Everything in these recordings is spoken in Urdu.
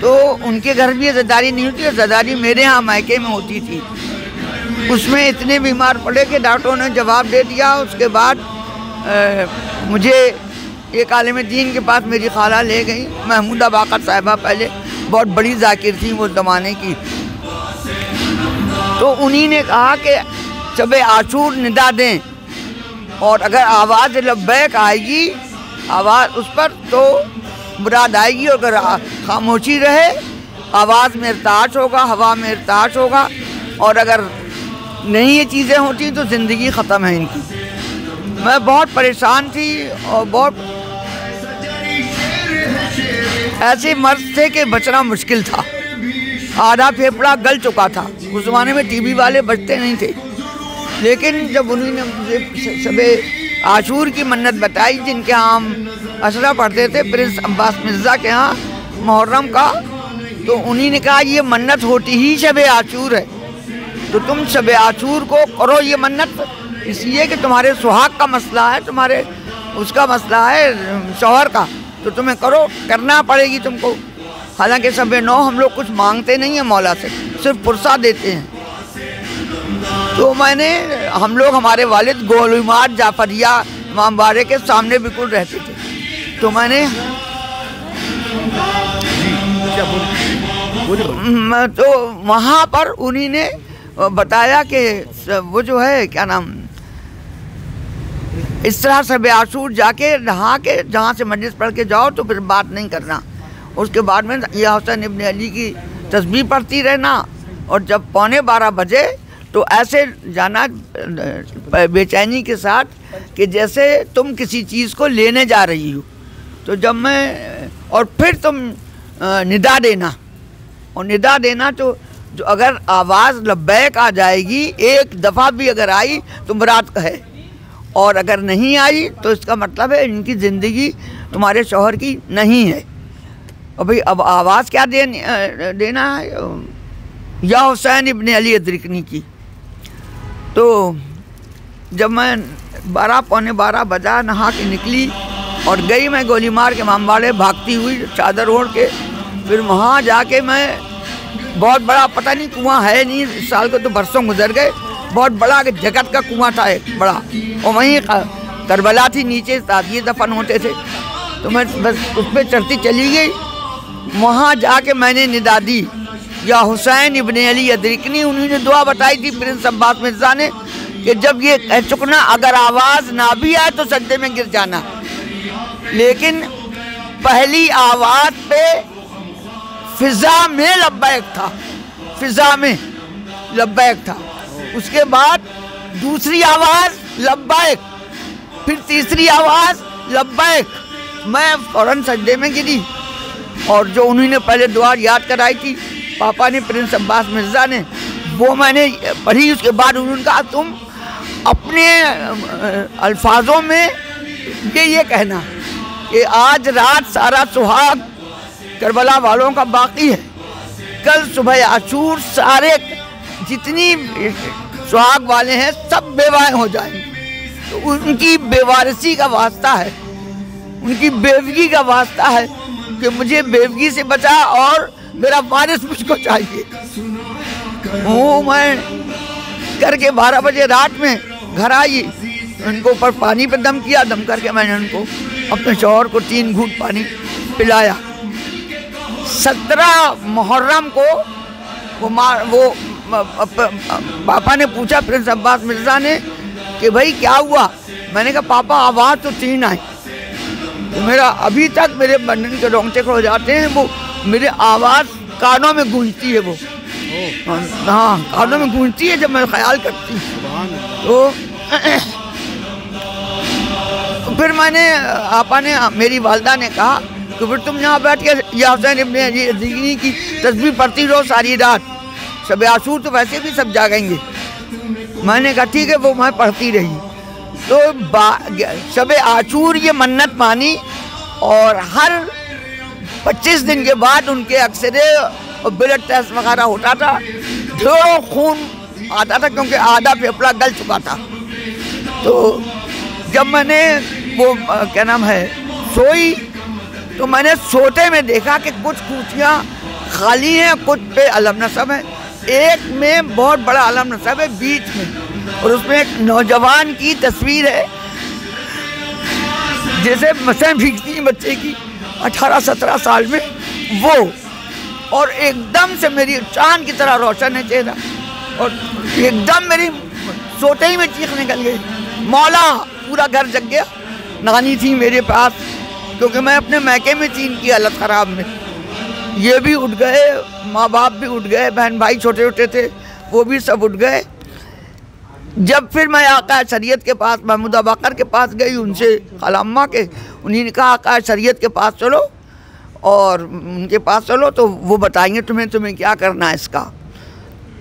تو ان کے گھر بھی عزاداری نہیں ہوتی، عزاداری میرے ہاں مائکے میں ہوتی تھی۔ اس میں اتنے بیمار پڑے کہ ڈاکٹروں نے جواب دے دیا۔ اس کے بعد مجھے ایک عالم دین کے پاس میری خالہ لے گئی، محمودہ باقر صاحبہ، پہلے بہت بڑی ذاکر تھی وہ زمانے کی۔ تو انہی نے کہا کہ شب عاشور ندا دیں، اور اگر آواز لبیک آئے گی آواز اس پر تو مراد آئے گی، اور اگر خاموشی رہے آواز میں ارتعاش ہوگا، ہوا میں ارتعاش ہوگا، اور اگر نہیں یہ چیزیں ہوتی تو زندگی ختم ہے ان کی۔ میں بہت پریشان تھی، اور بہت ایسے مرض تھے کہ بچنا مشکل تھا، آدھا پھیپڑا گل چکا تھا۔ اس زمانے میں ٹی بی والے بچتے نہیں تھے، لیکن جب انہوں نے مجھے شب عاشور کی منت بتائی، جن کے ہاں ہم اشرا پڑھتے تھے پرنس عباس مرزا کے ہاں محرم کا، تو انہی نے کہا یہ منت ہوتی ہی شب عاشور ہے، تو تم شب عاشور کو کرو یہ منت، اس لیے کہ تمہارے سہاگ کا مسئلہ ہے، تمہارے اس کا مسئلہ ہے شوہر کا، تو تمہیں کرنا پڑے گی تم کو۔ حالانکہ شب نو ہم لوگ کچھ مانگتے نہیں ہیں مولا سے، صرف پرسہ دیتے ہیں۔ تو ہم لوگ ہمارے والد گولمار جعفریہ امام بارے کے سامنے بالکل رہتے تھے، تو میں نے تو وہاں پر انہی نے بتایا کہ وہ جو ہے کیا نام، اس طرح شب عاشور جا کے نہا کے جہاں سے مجلس پڑھ کے جاؤ تو پھر بات نہیں کرنا، اس کے بعد میں یا حسین ابن علی کی تسبیح پڑھتی رہنا، اور جب 11:15 بجے تو ایسے جانا بے چینی کے ساتھ کہ جیسے تم کسی چیز کو لینے جا رہی ہو، تو جب میں اور پھر تم ندا دینا، اور ندا دینا تو جو اگر آواز لبیک آ جائے گی، ایک دفعہ بھی اگر آئی تو مراد ہے، اور اگر نہیں آئی تو اس کا مطلب ہے ان کی زندگی تمہارے شوہر کی نہیں ہے۔ اور بھئی اب آواز کیا دینا ہے، یا حسین ابن علی ادرکنی کی۔ تو جب میں 12:15 بجا نہا کے نکلی اور گئی میں گولی مار کے امام باڑے بھاگتی ہوئی چادر اوڑھ کے، پھر وہاں جا کے میں بہت بڑا، پتہ نہیں کنواں ہے نہیں، اس سال کو تو برسوں گزر گئے، بہت بڑا جگت کا کنواں تھا ایک بڑا، اور وہیں کربلا تھی، نیچے تازیے دفن ہوتے تھے، تو میں بس اس پہ چڑھتی چلی گئی۔ وہاں جا کے میں نے ندا دی، یا حسین ابن علی ادرکنی۔ انہوں نے دعا بتائی تھی پرنس عباس مرزا نے کہ جب یہ کہہ چکنا اگر آواز نہ بھی آئے تو سجدے میں گر جانا، لیکن پہلی آواز پہ فضا میں لبیک تھا، فضا میں لبیک تھا، اس کے بعد دوسری آواز لبیک، پھر تیسری آواز لبیک، میں فوراً سجدے میں گری، اور جو انہوں نے پہلے دعا یاد کرائی تھی پاپا نے، پرنس عباس مرزا نے، وہ میں نے پڑھی۔ اس کے بعد انہوں نے کہا تم اپنے الفاظوں میں یہ کہنا کہ آج رات سارا سہاگ کربلا والوں کا باقی ہے، کل صبح عاشور سارے جتنی سہاگ والے ہیں سب بیوائیں ہو جائیں گے، تو ان کی بیوارثی کا واسطہ ہے، ان کی بیوگی کا واسطہ ہے کہ مجھے بیوگی سے بچا اور میرا وارث مجھ کو چاہیے۔ وہ میں کر کے 12 بجے رات میں گھر آئی، ان کو اوپر پانی پہ دم کیا، دم کر کے میں نے ان کو اپنے شوہر کو 3 گھونٹ پانی پلایا۔ 17 محرم کو وہ پاپا نے پوچھا پرنس عباس مرزا نے کہ بھائی کیا ہوا؟ میں نے کہا پاپا آواز تو 3 آئی، تو میرا ابھی تک میرے بدن کے رونگٹے کھڑ جاتے ہیں، وہ میرے آواز کانوں میں گونجتی ہے، وہ ہاں کانوں میں گونجتی ہے جب میں خیال کرتی ہوں۔ تو پھر میں نے آپا نے، میری والدہ نے کہا کہ پھر تم یہاں بیٹھ کے یا حسین ابن علی ادرکنی کی تسبیح پڑھتی رہو ساری رات، شب عاشور تو ویسے بھی سب جاگیں گے۔ میں نے کہا ٹھیک ہے، وہ میں پڑھتی رہی۔ تو شب عاشور یہ منت مانی، اور ہر 25 دن کے بعد ان کے اکثرے بلڈ ٹیسٹ وغیرہ ہوتا تھا، ڈھیروں خون آتا تھا کیونکہ آدھا پھیپڑا گل چکا تھا۔ تو جب میں نے وہ کیا نام ہے سوئی، تو میں نے سوتے میں دیکھا کہ کچھ کوٹیاں خالی ہیں, کچھ پہ علم نصب ہے. ایک میں بہت بڑا علم نصب ہے بیچ میں, اور اس میں ایک نوجوان کی تصویر ہے جیسے مسیں بھیگتی ہیں بچے کی 18-17 سال میں وہ, اور ایک دم سے میری چاند کی طرح روشن ہے چہرہ, اور ایک دم میری سوتے ہی میں چیخ نکل گئی, مولا. پورا گھر جگ گیا. نانی تھی میرے پاس کیونکہ میں اپنے میکے میں تھی ان کی حالت خراب میں. یہ بھی اٹھ گئے, ماں باپ بھی اٹھ گئے, بہن بھائی چھوٹے چھوٹے تھے وہ بھی سب اٹھ گئے. جب پھر میں آقا شریعت کے پاس محمود باقر کے پاس گئی, ان سے خالہ کے, انہیں نے کہا آقا شریعت کے پاس چلو اور ان کے پاس چلو تو وہ بتائیں گے تمہیں کیا کرنا ہے اس کا.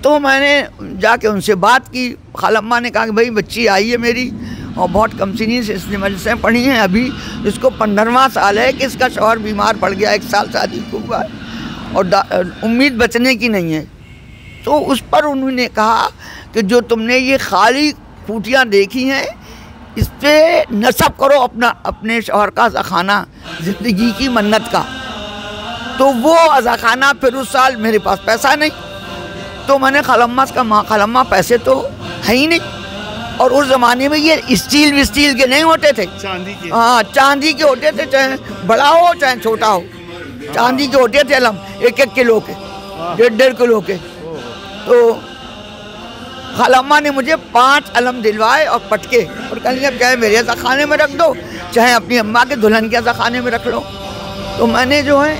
تو میں نے جا کے ان سے بات کی. خالہ نے کہا کہ بھائی بچی آئی ہے میری اور بہت کم سنی سے اس نے مجلسیں پڑھی ہیں, ابھی اس کو 15واں سال ہے کہ اس کا شوہر بیمار پڑ گیا, 1 سال شادی کو ہوا اور امید بچنے کی نہیں ہے. تو اس پر انہوں نے کہا کہ جو تم نے یہ خالی کوٹیاں دیکھی ہیں اس پہ نصب کرو اپنے شوہر کا عزاخانہ زندگی کی منت کا. تو وہ عزاخانہ پھر اس سال میرے پاس پیسہ نہیں, تو میں نے خالہ کا ماں خالہ پیسے تو ہے ہی نہیں, اور اس زمانے میں یہ اسٹیل کے نہیں ہوتے تھے, چاندی کے. ہاں چاندی کے ہوتے تھے, چاہے بڑا ہو چاہے چھوٹا ہو, چاندی کے ہوتے تھے علم 1-1 کلو کے, 1.5 کلو کے. تو خالہ نے مجھے 5 علم دلوائے اور پٹکے, اور کہنے اب چاہے میرے عزاخانے میں رکھ دو چاہے اپنی اماں کے دلہن کے عزاخانے میں رکھ لو. تو میں نے جو ہے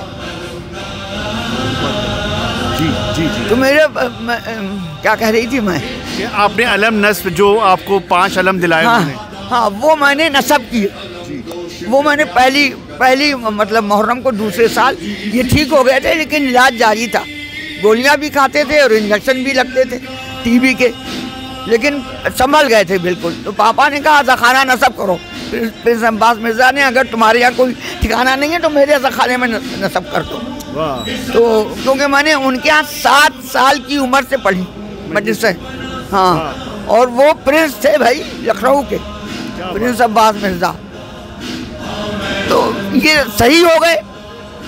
جی تو میرے کیا کہہ رہی تھی میں, کہ آپ نے علم نصب جو آپ کو 5 علم دلائے, ہاں وہ میں نے نصب کیے. وہ میں نے پہلی مطلب محرم کو دوسرے سال یہ ٹھیک ہو گئے تھے, لیکن علاج جاری تھا, گولیاں بھی کھاتے تھے اور انجیکشن بھی لگتے تھے ٹی بی کے, لیکن سنبھل گئے تھے بالکل. تو پاپا نے کہا عزاخانہ نصب کرو. پھر عباس مرزا نے اگر تمہارے یہاں کوئی ٹھکانہ نہیں ہے تو میرے عزاخانے میں نصب کر دو. تو کیونکہ میں نے ان کے یہاں 7 سال کی عمر سے پڑھی مدرسے, ہاں, اور وہ پرنس تھے بھائی لکھنؤ کے, پرنس عباس مرزا. تو یہ صحیح ہو گئے,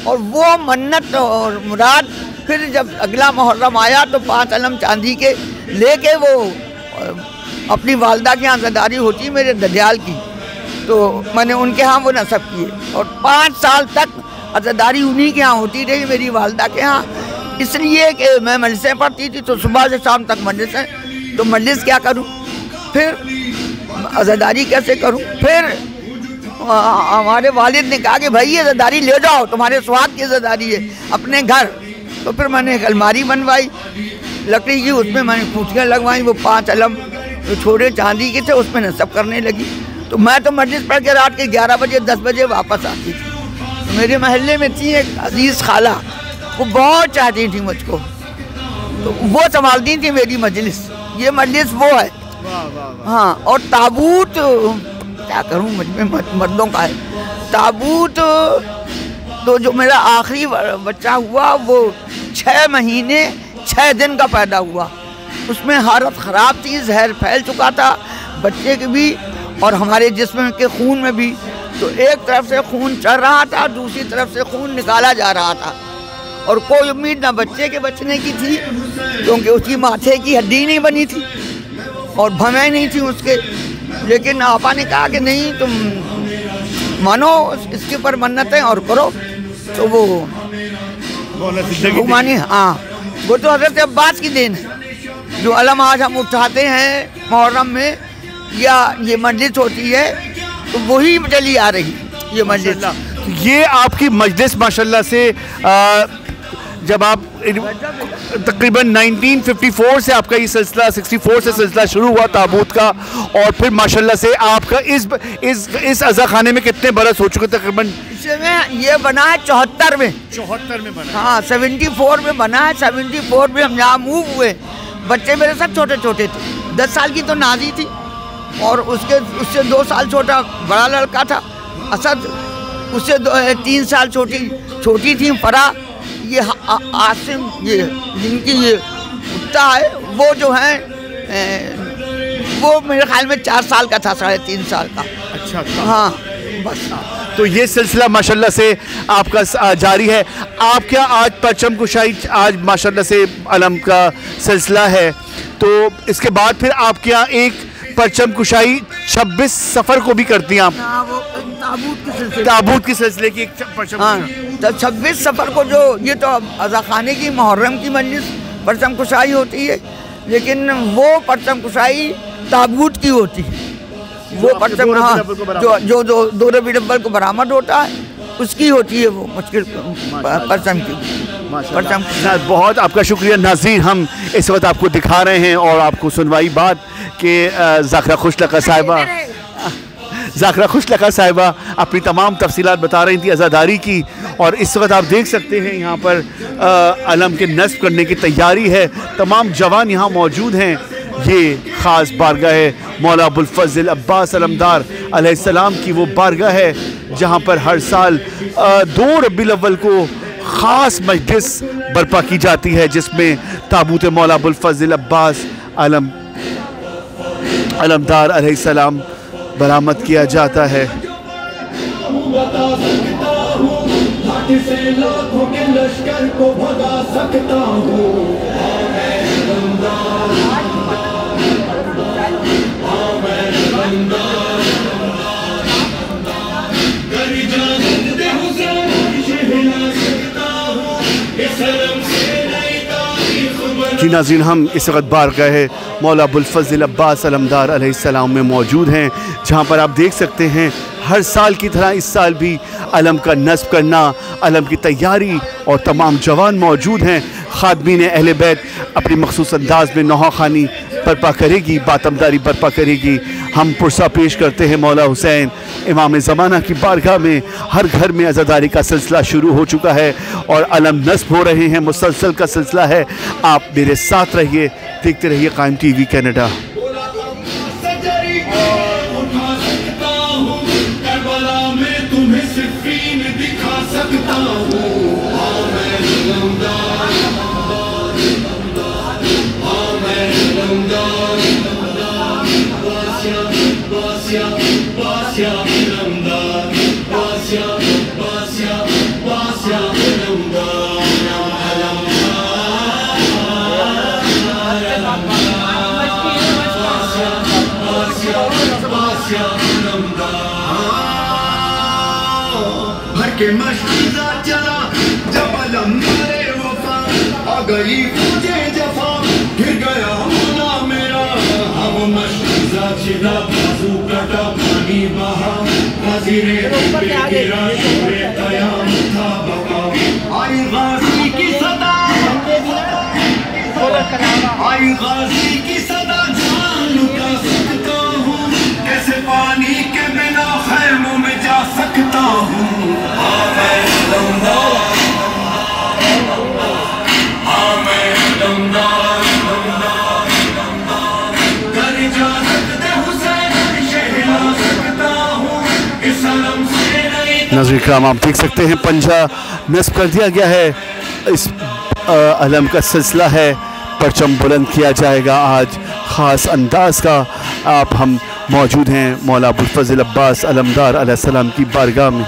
اور وہ منت اور مراد پھر جب اگلا محرم آیا تو 5 علم چاندی کے لے کے وہ اپنی والدہ کے یہاں عزاداری ہوتی میرے ددیال کی, تو میں نے ان کے ہاں وہ نصب کیے, اور 5 سال تک عزاداری انہی کے ہاں ہوتی رہی میری والدہ کے ہاں. اس لیے کہ میں مجلسیں پڑھتی تھی تو صبح سے شام تک مجلسیں, تو مجلس کیا کروں, پھر عزاداری کیسے کروں. پھر ہمارے والد نے کہا کہ بھائی یہ عزاداری لے جاؤ, تمہارے سواد کی عزاداری ہے اپنے گھر. تو پھر میں نے ایک الماری بنوائی لکڑی کی, اس میں میں نے کوٹیاں لگوائیں, وہ 5 علم جو چھوٹے چاندی کے تھے اس میں نصب کرنے لگی. تو میں تو مجلس پڑھ کے رات کے 11 بجے 10 بجے واپس آتی تھی. میرے محلے میں تھی ایک عزیز خالہ, وہ بہت چاہتی تھی مجھ کو, تو وہ سنبھالتی تھی میری مجلس. یہ مجلس وہ ہے, ہاں. اور تابوت کیا کروں, مجھ میں مردوں کا ہے تابوت. تو جو میرا آخری بچہ ہوا وہ 6 مہینے 6 دن کا پیدا ہوا. اس میں حالت خراب تھی, زہر پھیل چکا تھا بچے کے بھی اور ہمارے جسم کے خون میں بھی. تو ایک طرف سے خون چڑھ رہا تھا, دوسری طرف سے خون نکالا جا رہا تھا, اور کوئی امید نہ بچے کے بچنے کی تھی کیونکہ اس کی ماتھے کی ہڈی نہیں بنی تھی اور بھویں نہیں تھی اس کے. لیکن آپا نے کہا کہ نہیں تم مانو اس کے پر منتیں اور کرو. تو وہ مانی, ہاں, وہ تو حضرت عباس کی دین ہے. جو علم آج ہم اٹھاتے ہیں محرم میں یا یہ مجلس ہوتی ہے تو وہی چلی آ رہی یہ مجلس. یہ آپ کی مجلس ماشاءاللہ سے جب آپ تقریباً 1954 سے آپ کا یہ سلسلہ 64 سے سلسلہ شروع ہوا تابوت کا, اور پھر ماشاءاللہ سے آپ کا اس عزاخانے میں کتنے برس ہو چکے تقریباً؟ اس میں یہ بنا ہے 74 میں. 74 میں بنا, ہاں 74 میں بنا ہے. 74 میں ہم یہاں موو ہوئے. بچے میرے سب چھوٹے چھوٹے تھے. 10 سال کی تو نازی تھی, اور اس سے 2 سال چھوٹا بڑا لڑکا تھا اسد, اس سے 3 سال چھوٹی تھی فرا. یہ عاصم, یہ جن کی یہ کتا ہے وہ جو ہیں وہ میرے خیال میں 4 سال کا تھا, 3.5 سال کا. اچھا, ہاں بس. تو یہ سلسلہ ماشاءاللہ سے آپ کا جاری ہے. آپ کیا آج پرچم کشائی آج ماشاءاللہ سے علم کا سلسلہ ہے, تو اس کے بعد پھر آپ کیا ایک پرچم کشائی 26 سفر کو بھی کرتی ہیں آپ؟ تابوت کی سلسلے کی ایک پرچم کشائی 26 سفر کو جو یہ تو عزا خانے کی محرم کی مجلس پرچم کشائی ہوتی ہے, لیکن وہ پرچم کشائی تابوت کی ہوتی ہے. وہ پرچم جو 2 ربیع الاول کو برآمد ہوتا ہے اس کی ہوتی ہے وہ مشکل پرچم کی پرچم. بہت آپ کا شکریہ ناظرین. ہم اس وقت آپ کو دکھا رہے ہیں اور آپ کو سنوائی بات کہ ذاکرہ خوش لقا صاحبہ اپنی تمام تفصیلات بتا رہی تھی عزاداری کی, اور اس وقت آپ دیکھ سکتے ہیں یہاں پر علم کے نصب کرنے کی تیاری ہے. تمام جوان یہاں موجود ہیں. یہ خاص بارگاہ ہے مولا ابوالفضل عباس علمدار علیہ السلام کی وہ بارگاہ ہے جہاں پر ہر سال 2 ربیع الاول کو خاص مجلس برپا کی جاتی ہے جس میں تابوت مولا ابوالفضل عباس علمدار علیہ السلام برآمد کیا جاتا ہے. جی ناظرین, ہم اس وقت بارگاہ مولا ابوالفضل عباس علمدار علیہ السلام میں موجود ہیں جہاں پر آپ دیکھ سکتے ہیں ہر سال کی طرح اس سال بھی علم کا نصب کرنا, علم کی تیاری, اور تمام جوان موجود ہیں. خادمین اہل بیت اپنی مخصوص انداز میں نوحہ خوانی برپا کرے گی, باتمداری برپا کرے گی. ہم پرسہ پیش کرتے ہیں مولا حسین امام زمانہ کی بارگاہ میں. ہر گھر میں عزاداری کا سلسلہ شروع ہو چکا ہے اور علم نصب ہو رہے ہیں, مسلسل کا سلسلہ ہے. آپ میرے ساتھ رہیے, دیکھتے رہیے قائم ٹی وی کینیڈا. مشکیزہ چلا جب علم مارے وفا, آ گئی مجھے جفا, گر گیا مولا میرا. اب مشکیزہ چلا بازو کٹا پانی بہا, وزیر پہ گرا شور قیام تھا بقا. آئی غازی کی صدا, آئی غازی کی صدا, جان لٹا سکتا ہوں کیسے پانی کے بنا خیموں میں جا سکتا ہوں. ناظرین کرام, آپ دیکھ سکتے ہیں پنجہ نصب کر دیا گیا ہے. اس علم کا سلسلہ ہے, پرچم بلند کیا جائے گا آج خاص انداز کا. ہم موجود ہیں مولا ابوالفضل عباس علمدار علیہ السلام کی بارگاہ میں.